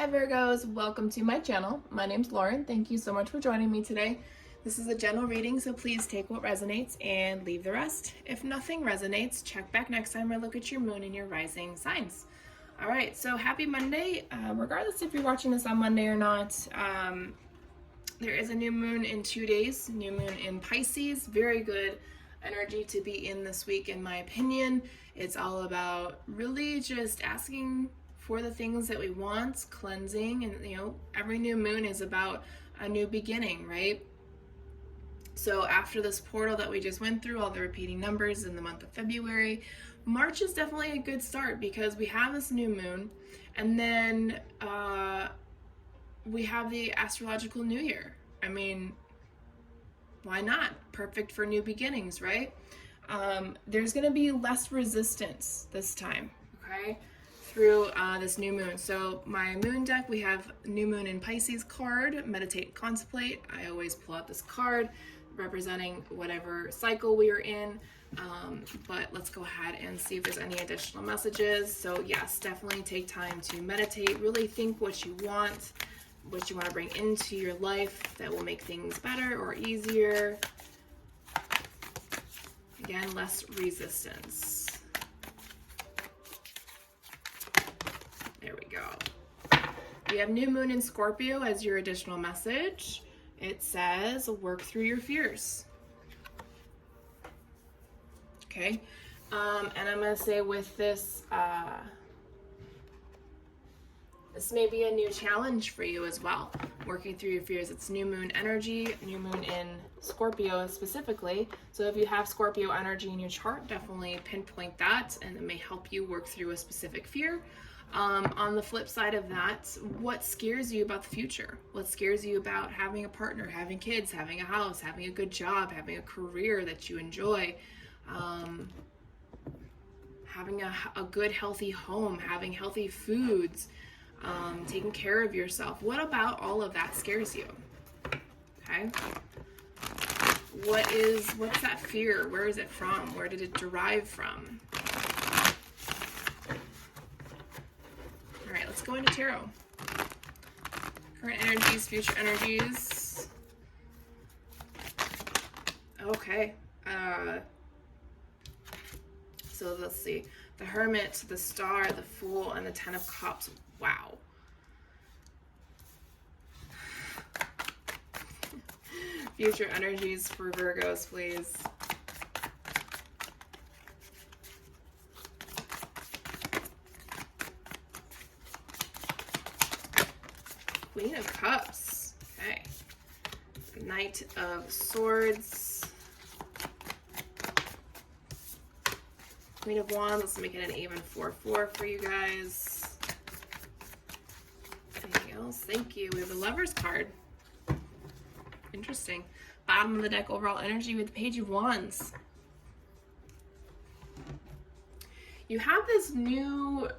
Hi Virgos, welcome to my channel. My name's Lauren. Thank you so much for joining me today. This is a general reading, so please take what resonates and leave the rest. If nothing resonates, check back next time or look at your moon and your rising signs. All right, so happy Monday. Regardless if you're watching this on Monday or not, there is a new moon in 2 days, new moon in Pisces. Very good energy to be in this week, in my opinion. It's all about really just asking for the things that we want, cleansing, and every new moon is about a new beginning, right? So after this portal that we just went through, all the repeating numbers in the month of February, March is definitely a good start because we have this new moon, and then we have the astrological new year. I mean, why not? Perfect for new beginnings, right? There's going to be less resistance this time, okay, through this new moon. So my moon deck, we have new moon in Pisces card, meditate and contemplate. I always pull out this card representing whatever cycle we are in. But let's go ahead and see if there's any additional messages. So yes, definitely take time to meditate, really think what you want to bring into your life that will make things better or easier. Again, less resistance. There we go. We have new moon in Scorpio as your additional message. It says, work through your fears. Okay. And I'm going to say with this, this may be a new challenge for you as well, working through your fears. It's new moon energy, new moon in Scorpio specifically. So if you have Scorpio energy in your chart, definitely pinpoint that, and it may help you work through a specific fear. On the flip side of that, what scares you about the future? What scares you about having a partner, having kids, having a house, having a good job, having a career that you enjoy, having a good, healthy home, having healthy foods, taking care of yourself? What about all of that scares you? Okay. What's that fear? Where is it from? Where did it derive from? All right, let's go into tarot. Current energies, future energies. Okay. So let's see. The Hermit, the Star, the Fool, and the Ten of Cups. Wow. Future energies for Virgos, please. Queen of Cups. Okay. Knight of Swords. Queen of Wands. Let's make it an even 4-4 for you guys. Anything else? Thank you. We have the Lover's card. Interesting. Bottom of the deck, overall energy with the Page of Wands. You have this new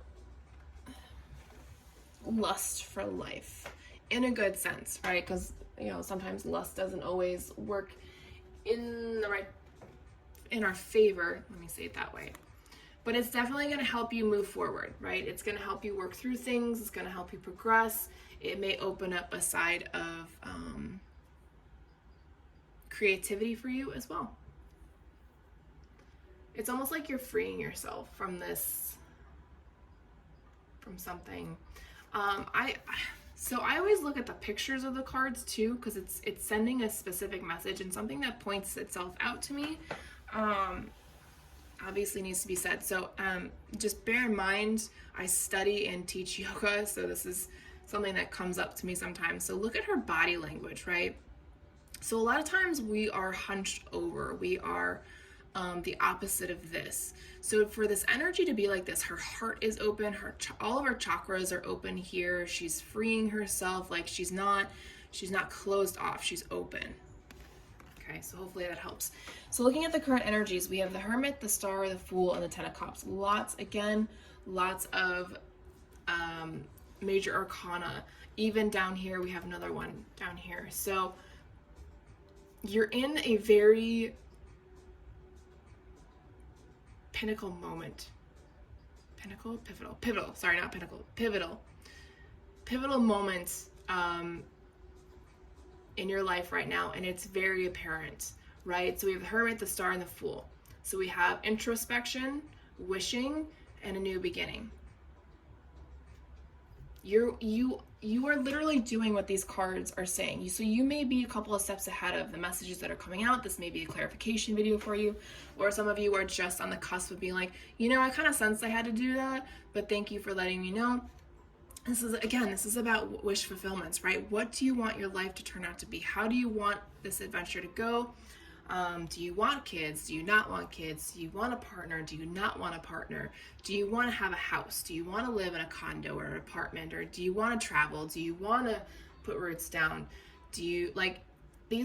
lust for life in a good sense, right? Because sometimes lust doesn't always work in our favor. Let me say it that way. But it's definitely going to help you move forward, right? It's going to help you work through things. It's going to help you progress. It may open up a side of creativity for you as well. It's almost like you're freeing yourself from something. So I always look at the pictures of the cards too, because it's sending a specific message, and something that points itself out to me obviously needs to be said. So just bear in mind, I study and teach yoga, so this is something that comes up to me sometimes. So look at her body language, right? So a lot of times we are hunched over. We are the opposite of this. So for this energy to be like this, her heart is open, all of her chakras are open here. She's freeing herself, like she's not closed off, she's open. Okay, so hopefully that helps. So looking at the current energies, we have the Hermit, the Star, the Fool, and the Ten of Cups. Lots of major arcana. Even down here, we have another one down here. So you're in a very pivotal pivotal moment in your life right now, and it's very apparent, right? So we have the Hermit, the Star, and the Fool. So we have introspection, wishing, and a new beginning. You are literally doing what these cards are saying. So you may be a couple of steps ahead of the messages that are coming out. This may be a clarification video for you, or some of you are just on the cusp of being like, I kind of sensed I had to do that, but thank you for letting me know. This is about wish fulfillments, right? What do you want your life to turn out to be? How do you want this adventure to go? Do you want kids? Do you not want kids? Do you want a partner? Do you not want a partner? Do you want to have a house? Do you want to live in a condo or an apartment? Or do you want to travel? Do you want to put roots down? These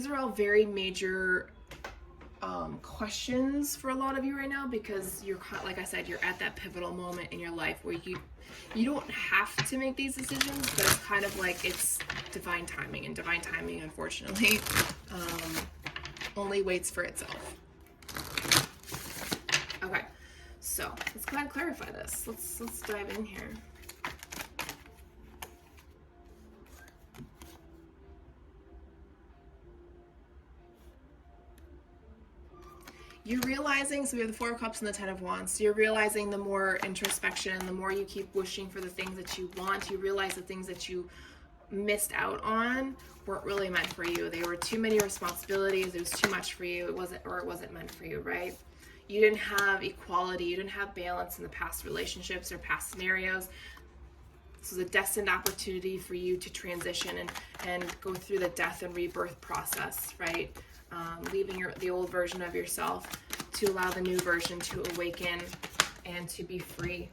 are all very major questions for a lot of you right now, because you're, like I said, you're at that pivotal moment in your life where you don't have to make these decisions, but it's kind of like it's divine timing, and divine timing, unfortunately, only waits for itself. Okay, so let's go ahead and clarify this. Let's dive in here. You're realizing, so we have the Four of Cups and the Ten of Wands. So you're realizing the more introspection, the more you keep wishing for the things that you want, you realize the things that you missed out on weren't really meant for you. They were too many responsibilities. It was too much for you. It wasn't meant for you, right? You didn't have equality. You didn't have balance in the past relationships or past scenarios. This is a destined opportunity for you to transition and go through the death and rebirth process, right? Leaving the old version of yourself to allow the new version to awaken and to be free.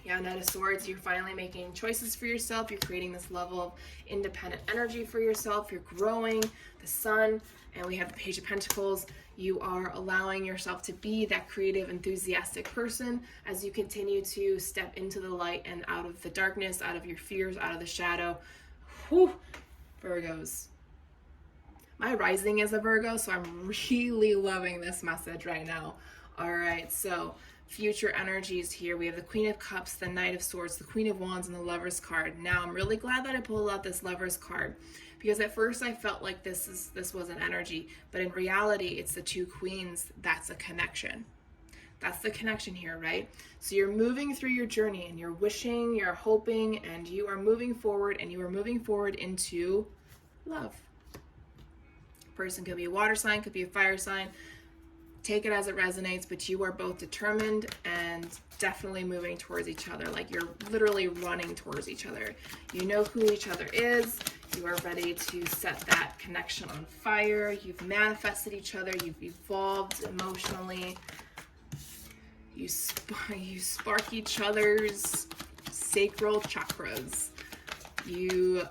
Yeah, Knight of Swords, you're finally making choices for yourself. You're creating this level of independent energy for yourself. You're growing. The Sun, and we have the Page of Pentacles. You are allowing yourself to be that creative, enthusiastic person as you continue to step into the light and out of the darkness, out of your fears, out of the shadow. Whew, Virgos. My rising is a Virgo, so I'm really loving this message right now. All right, so future energies here. We have the Queen of Cups, the Knight of Swords, the Queen of Wands, and the Lover's card. Now, I'm really glad that I pulled out this Lover's card, because at first I felt like this was an energy, but in reality, it's the two queens. That's a connection. That's the connection here, right? So you're moving through your journey, and you're wishing, you're hoping, and you are moving forward, and you are moving forward into love. Person could be a water sign, could be a fire sign. Take it as it resonates, but you are both determined and definitely moving towards each other. Like you're literally running towards each other. You know who each other is. You are ready to set that connection on fire. You've manifested each other. You've evolved emotionally. You spark each other's sacral chakras. You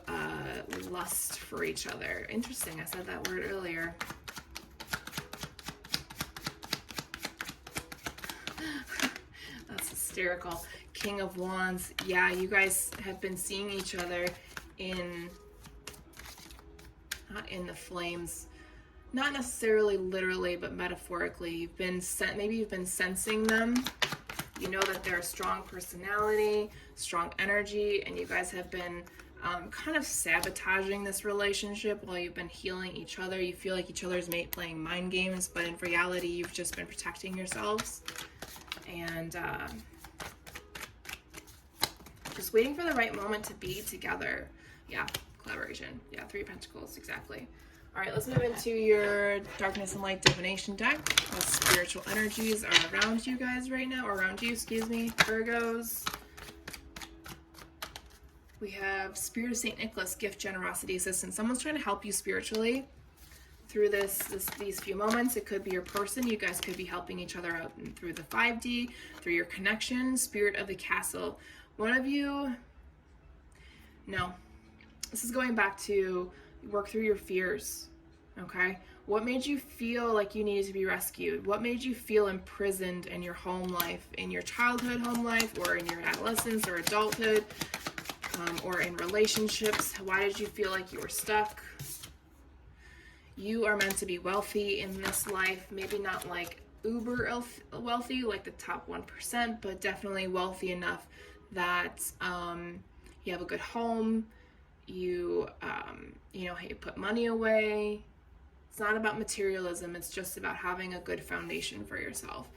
lust for each other. Interesting, I said that word earlier. That's hysterical. King of Wands. Yeah, you guys have been seeing each other not in the flames, not necessarily literally, but metaphorically. Maybe you've been sensing them. You know that they're a strong personality, strong energy, and you guys have been kind of sabotaging this relationship while you've been healing each other. You feel like each other's playing mind games, but in reality, you've just been protecting yourselves. And just waiting for the right moment to be together. Yeah, collaboration. Yeah, Three of Pentacles, exactly. All right, let's move into your Darkness and Light Divination deck. What spiritual energies are around you guys right now, or around you, excuse me, Virgos. We have Spirit of St. Nicholas, gift, generosity, assistance. Someone's trying to help you spiritually through these few moments. It could be your person. You guys could be helping each other out through the 5D, through your connection. Spirit of the Castle. One of you, no. This is going back to work through your fears, okay? What made you feel like you needed to be rescued? What made you feel imprisoned in your home life, in your childhood home life, or in your adolescence or adulthood, or in relationships? Why did you feel like you were stuck? You are meant to be wealthy in this life, maybe not like uber wealthy, like the top 1%, but definitely wealthy enough that you have a good home, you you put money away. It's not about materialism, it's just about having a good foundation for yourself.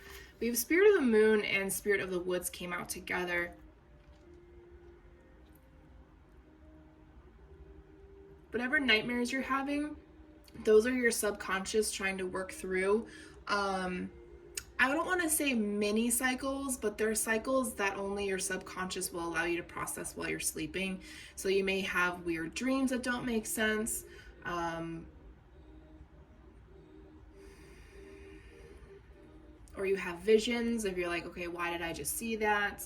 We have Spirit of the Moon and Spirit of the Woods came out together. Whatever nightmares you're having, those are your subconscious trying to work through. I don't want to say mini cycles, but they're cycles that only your subconscious will allow you to process while you're sleeping. So you may have weird dreams that don't make sense. Or you have visions if you're like, okay, why did I just see that?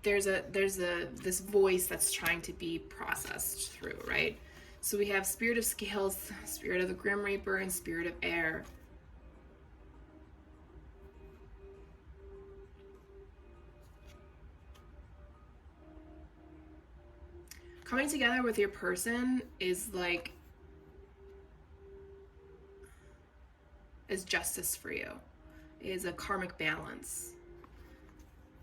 There's this voice that's trying to be processed through, right? So we have Spirit of Scales, Spirit of the Grim Reaper, and Spirit of Air. Coming together with your person is justice for you, is a karmic balance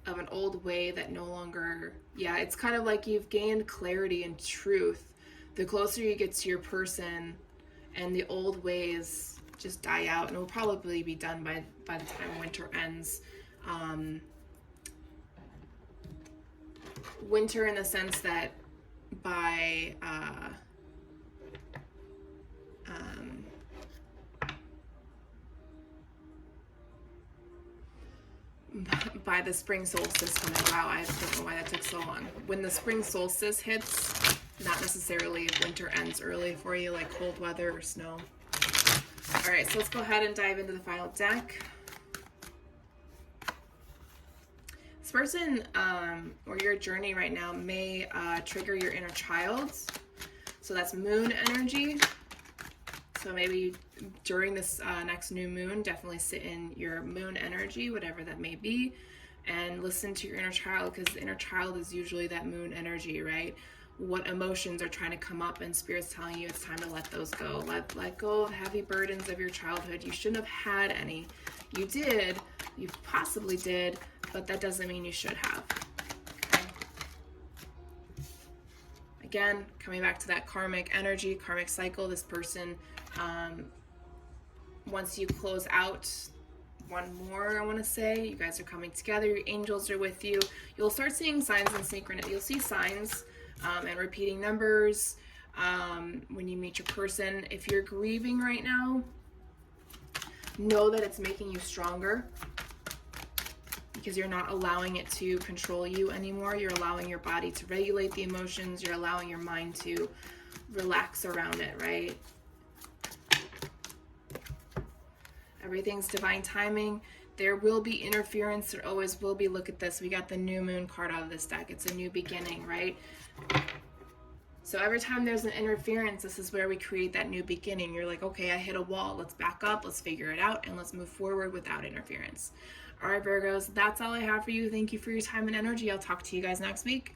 of an old way that no longer, it's kind of like you've gained clarity and truth. The closer you get to your person and the old ways just die out, and it will probably be done by the time winter ends. Winter in the sense that by the spring solstice coming. Wow, I don't know why that took so long. When the spring solstice hits, not necessarily if winter ends early for you, like cold weather or snow. All right, so let's go ahead and dive into the final deck. This person or your journey right now may trigger your inner child. So that's moon energy. So maybe during this next new moon, definitely sit in your moon energy, whatever that may be, and listen to your inner child, because the inner child is usually that moon energy, right? What emotions are trying to come up, and Spirit's telling you it's time to let those go. Let go of heavy burdens of your childhood. You shouldn't have had any. You did, you possibly did, but that doesn't mean you should have. Okay? Again, coming back to that karmic energy, karmic cycle, this person, once you close out one more, I want to say, you guys are coming together, your angels are with you, you'll start seeing signs and synchronicity. You'll see signs and repeating numbers when you meet your person. If you're grieving right now, know that it's making you stronger, because you're not allowing it to control you anymore. You're allowing your body to regulate the emotions. You're allowing your mind to relax around it, right? Everything's divine timing. There will be interference. There always will be. Look at this. We got the new moon card out of this deck. It's a new beginning, right? So every time there's an interference, this is where we create that new beginning. You're like, okay, I hit a wall. Let's back up. Let's figure it out. And let's move forward without interference. All right, Virgos, that's all I have for you. Thank you for your time and energy. I'll talk to you guys next week.